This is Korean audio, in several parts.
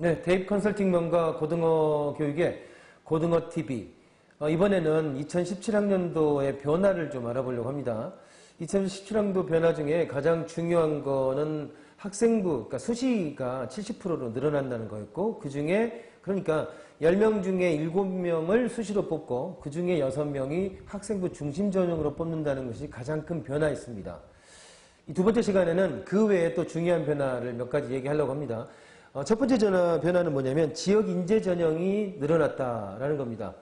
네, 대입 컨설팅 명가 고등어 교육의 고등어 TV. 이번에는 2017학년도의 변화를 좀 알아보려고 합니다. 2017학년도 변화 중에 가장 중요한 거는 학생부, 그러니까 수시가 70%로 늘어난다는 거였고, 그 중에, 그러니까 10명 중에 7명을 수시로 뽑고, 그 중에 6명이 학생부 중심 전형으로 뽑는다는 것이 가장 큰 변화였습니다. 이 두 번째 시간에는 그 외에 또 중요한 변화를 몇 가지 얘기하려고 합니다. 첫 번째 변화는 뭐냐면 지역 인재 전형이 늘어났다라는 겁니다.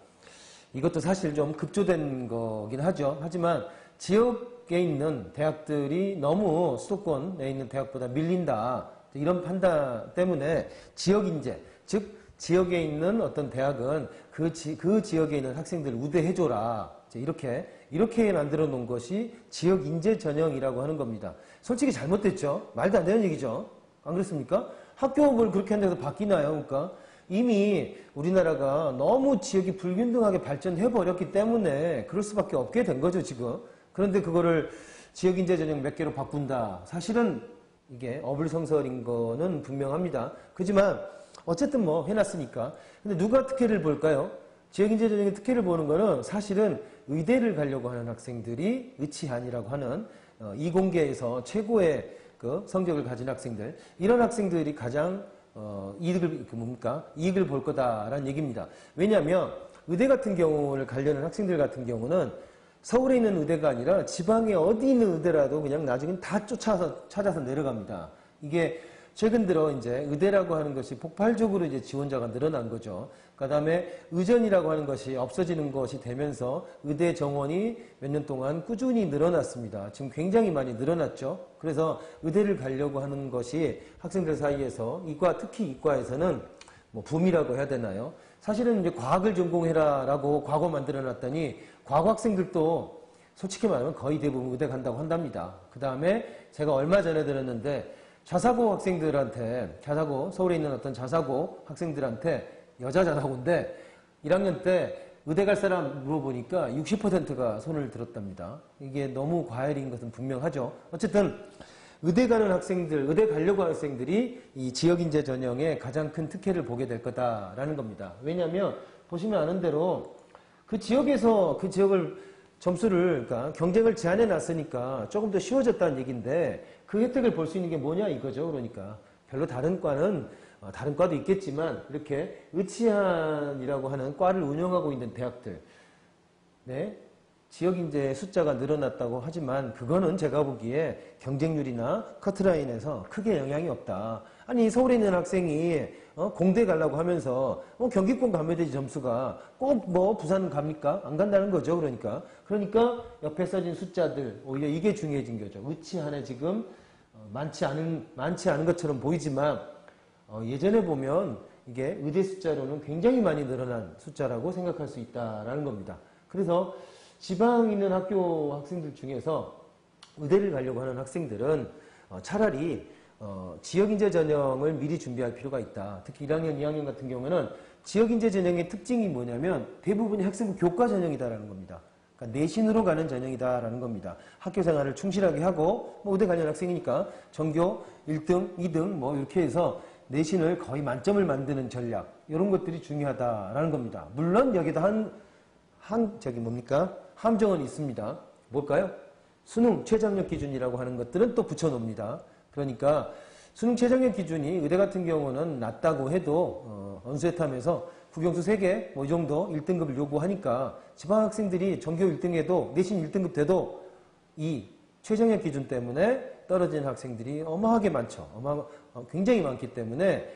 이것도 사실 좀 급조된 거긴 하죠. 하지만 지역에 있는 대학들이 너무 수도권에 있는 대학보다 밀린다. 이런 판단 때문에 지역 인재, 즉 지역에 있는 어떤 대학은 그 지역에 있는 학생들을 우대해줘라. 이렇게 만들어 놓은 것이 지역 인재 전형이라고 하는 겁니다. 솔직히 잘못됐죠. 말도 안 되는 얘기죠. 안 그렇습니까? 학교를 그렇게 한다고 해서 바뀌나요? 그러니까 이미 우리나라가 너무 지역이 불균등하게 발전해 버렸기 때문에 그럴 수밖에 없게 된 거죠, 지금. 그런데 그거를 지역 인재 전형 몇 개로 바꾼다. 사실은 이게 어불성설인 거는 분명합니다. 그렇지만 어쨌든 뭐 해놨으니까. 근데 누가 특혜를 볼까요? 지역 인재 전형의 특혜를 보는 거는 사실은 의대를 가려고 하는 학생들이 의치한이라고 하는 이공계에서 최고의 그 성적을 가진 학생들, 이런 학생들이 가장 이익을 볼 거다라는 얘기입니다. 왜냐하면 의대 같은 경우를 가려는 학생들 같은 경우는 서울에 있는 의대가 아니라 지방에 어디 있는 의대라도 그냥 나중엔 다 찾아서 내려갑니다. 이게 최근 들어 이제 의대라고 하는 것이 폭발적으로 이제 지원자가 늘어난 거죠. 그 다음에 의전이라고 하는 것이 없어지는 것이 되면서 의대 정원이 몇 년 동안 꾸준히 늘어났습니다. 지금 굉장히 많이 늘어났죠. 그래서 의대를 가려고 하는 것이 학생들 사이에서 특히 이과에서는 뭐 붐이라고 해야 되나요? 사실은 이제 과학을 전공해라라고 과거 만들어 놨더니 과거 학생들도 솔직히 말하면 거의 대부분 의대 간다고 한답니다. 그 다음에 제가 얼마 전에 들었는데 자사고 학생들한테, 서울에 있는 어떤 자사고 학생들한테, 여자 자사고인데 1학년 때 의대 갈 사람 물어보니까 60%가 손을 들었답니다. 이게 너무 과열인 것은 분명하죠. 어쨌든 의대 가는 학생들, 의대 가려고 하는 학생들이 이 지역인재 전형의 가장 큰 특혜를 보게 될 거다라는 겁니다. 왜냐하면 보시면 아는 대로 그 지역에서 그 지역을 점수를, 그러니까 경쟁을 제한해 놨으니까 조금 더 쉬워졌다는 얘기인데 그 혜택을 볼 수 있는 게 뭐냐 이거죠. 그러니까 별로 다른 과도 있겠지만 이렇게 의치한이라고 하는 과를 운영하고 있는 대학들, 네, 지역인재 숫자가 늘어났다고 하지만 그거는 제가 보기에 경쟁률이나 커트라인에서 크게 영향이 없다. 아니 서울에 있는 학생이 공대 가려고 하면서 경기권 가면 되지 점수가 꼭 뭐 부산 갑니까? 안 간다는 거죠. 그러니까 옆에 써진 숫자들 오히려 이게 중요해진 거죠. 의치한에 지금 많지 않은 것처럼 보이지만 예전에 보면 이게 의대 숫자로는 굉장히 많이 늘어난 숫자라고 생각할 수 있다라는 겁니다. 그래서 지방에 있는 학교 학생들 중에서 의대를 가려고 하는 학생들은 차라리 지역인재 전형을 미리 준비할 필요가 있다. 특히 1학년, 2학년 같은 경우는 지역인재 전형의 특징이 뭐냐면 대부분이 학생부 교과 전형이다라는 겁니다. 그러니까 내신으로 가는 전형이다라는 겁니다. 학교 생활을 충실하게 하고 의대 가려는 학생이니까 전교 1등, 2등 뭐 이렇게 해서 내신을 거의 만점을 만드는 전략, 이런 것들이 중요하다라는 겁니다. 물론 여기다 함정은 있습니다. 뭘까요? 수능 최저학력 기준이라고 하는 것들은 또 붙여놓습니다. 그러니까 수능 최저학력 기준이 의대 같은 경우는 낮다고 해도 언수회탐에서 국영수 3개 뭐 이 정도 1등급을 요구하니까 지방학생들이 전교 1등에도 내신 1등급 돼도 이 최저학력 기준 때문에 떨어지는 학생들이 어마하게 많죠. 굉장히 많기 때문에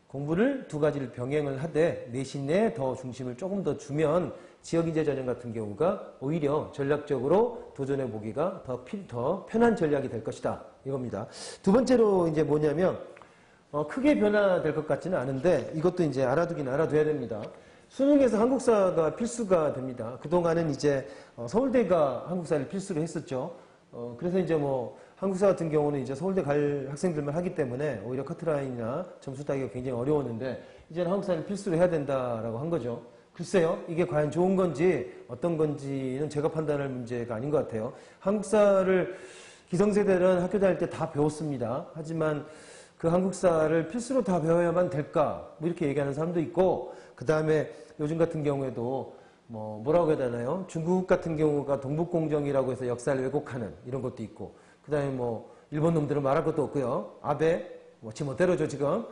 공부를 두 가지를 병행을 하되 내신에 더 중심을 조금 더 주면 지역인재 전형 같은 경우가 오히려 전략적으로 도전해 보기가 더 편한 전략이 될 것이다. 이겁니다. 두 번째로 이제 뭐냐면 크게 변화될 것 같지는 않은데 이것도 이제 알아둬야 됩니다. 수능에서 한국사가 필수가 됩니다. 그동안은 이제 서울대가 한국사를 필수로 했었죠. 그래서 이제 뭐 한국사 같은 경우는 이제 서울대 갈 학생들만 하기 때문에 오히려 커트라인이나 점수 따기가 굉장히 어려웠는데 이제는 한국사를 필수로 해야 된다라고 한 거죠. 글쎄요, 이게 과연 좋은 건지 어떤 건지는 제가 판단할 문제가 아닌 것 같아요. 한국사를 기성세대는 학교 다닐 때 다 배웠습니다. 하지만 그 한국사를 필수로 다 배워야만 될까? 뭐 이렇게 얘기하는 사람도 있고, 그 다음에 요즘 같은 경우에도 뭐라고 해야 되나요? 중국 같은 경우가 동북공정이라고 해서 역사를 왜곡하는 이런 것도 있고, 그 다음에 일본 놈들은 말할 것도 없고요. 아베, 지멋대로죠, 지금.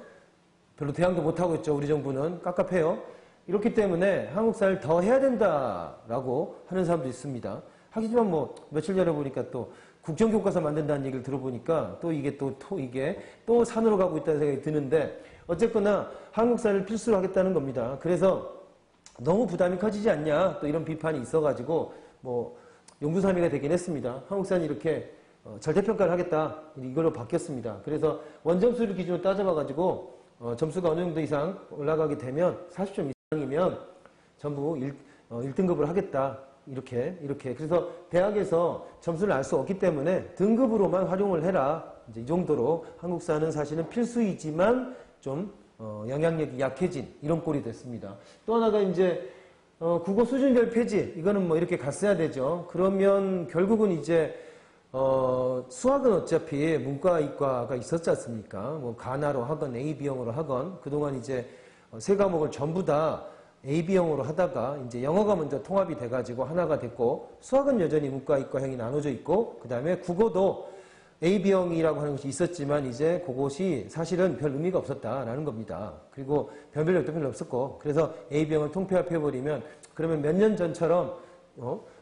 별로 대항도 못하고 있죠. 우리 정부는 깝깝해요. 이렇기 때문에 한국사를 더 해야 된다라고 하는 사람도 있습니다. 하지만 며칠 전에 보니까 또 국정교과서 만든다는 얘기를 들어보니까 또 이게 또 산으로 가고 있다는 생각이 드는데, 어쨌거나 한국사를 필수로 하겠다는 겁니다. 그래서 너무 부담이 커지지 않냐, 또 이런 비판이 있어가지고 용두사미가 되긴 했습니다. 한국사는 이렇게 절대평가를 하겠다, 이걸로 바뀌었습니다. 그래서 원점수를 기준으로 따져봐가지고 점수가 어느 정도 이상 올라가게 되면 40점 이상이면 전부 1등급을 하겠다. 이렇게. 그래서 대학에서 점수를 알 수 없기 때문에 등급으로만 활용을 해라. 이제 이 정도로 한국사는 사실은 필수이지만 좀 영향력이 약해진 이런 꼴이 됐습니다. 또 하나가 이제 국어 수준별 폐지. 이거는 이렇게 갔어야 되죠. 그러면 결국은 이제 수학은 어차피 문과, 이과가 있었지 않습니까? 가나로 하건 AB형으로 하건 그동안 이제 세 과목을 전부 다 AB형으로 하다가 이제 영어가 먼저 통합이 돼가지고 하나가 됐고, 수학은 여전히 문과, 이과형이 나눠져 있고, 그 다음에 국어도 AB형이라고 하는 것이 있었지만 이제 그것이 사실은 별 의미가 없었다라는 겁니다. 그리고 변별력도 별로 없었고, 그래서 AB형을 통폐합해버리면 그러면 몇 년 전처럼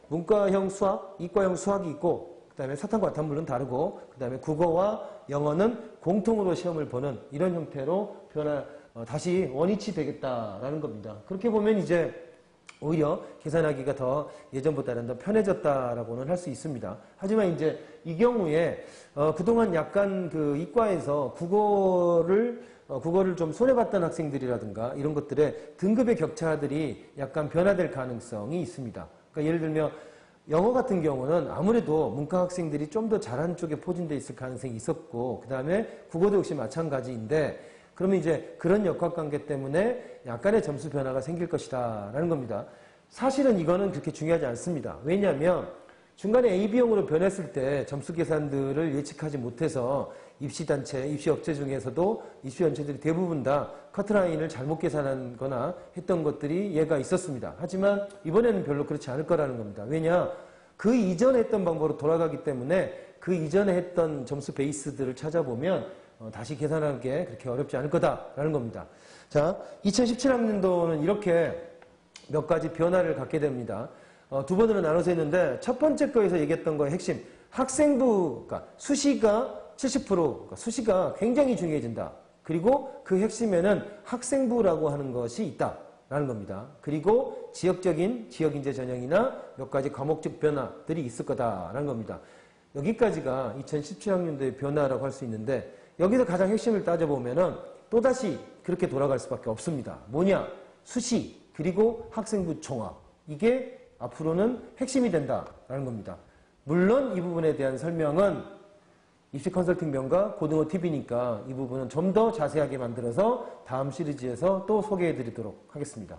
문과형 수학, 이과형 수학이 있고, 그 다음에 사탐과 과탐 물론 다르고, 그 다음에 국어와 영어는 공통으로 시험을 보는 이런 형태로 다시 원위치 되겠다라는 겁니다. 그렇게 보면 이제 오히려 계산하기가 더 예전보다는 더 편해졌다라고는 할 수 있습니다. 하지만 이제 이 경우에 그동안 약간 그 이과에서 국어를 좀 손해봤던 학생들이라든가 이런 것들의 등급의 격차들이 약간 변화될 가능성이 있습니다. 그러니까 예를 들면 영어 같은 경우는 아무래도 문과 학생들이 좀 더 잘하는 쪽에 포진되어 있을 가능성이 있었고, 그 다음에 국어도 역시 마찬가지인데, 그러면 이제 그런 역학관계 때문에 약간의 점수 변화가 생길 것이다 라는 겁니다. 사실은 이거는 그렇게 중요하지 않습니다. 왜냐하면 중간에 AB형으로 변했을 때 점수 계산들을 예측하지 못해서 입시단체, 입시업체 중에서도 입시연체들이 대부분 다 커트라인을 잘못 계산한 거나 했던 것들이 예가 있었습니다. 하지만 이번에는 별로 그렇지 않을 거라는 겁니다. 왜냐? 그 이전에 했던 방법으로 돌아가기 때문에 그 이전에 했던 점수 베이스들을 찾아보면 다시 계산하는 게 그렇게 어렵지 않을 거다라는 겁니다. 자, 2017학년도는 이렇게 몇 가지 변화를 갖게 됩니다. 두 번으로 나눠서 했는데, 첫 번째 거에서 얘기했던 거의 핵심, 학생부, 그러니까 수시가 70%, 그러니까 수시가 굉장히 중요해진다. 그리고 그 핵심에는 학생부라고 하는 것이 있다라는 겁니다. 그리고 지역인재 전형이나 몇 가지 과목적 변화들이 있을 거다라는 겁니다. 여기까지가 2017학년도의 변화라고 할 수 있는데, 여기서 가장 핵심을 따져보면은 또다시 그렇게 돌아갈 수밖에 없습니다. 뭐냐? 수시, 그리고 학생부 종합. 이게 앞으로는 핵심이 된다라는 겁니다. 물론 이 부분에 대한 설명은 입시 컨설팅 명가 고등어 TV니까 이 부분은 좀 더 자세하게 만들어서 다음 시리즈에서 또 소개해 드리도록 하겠습니다.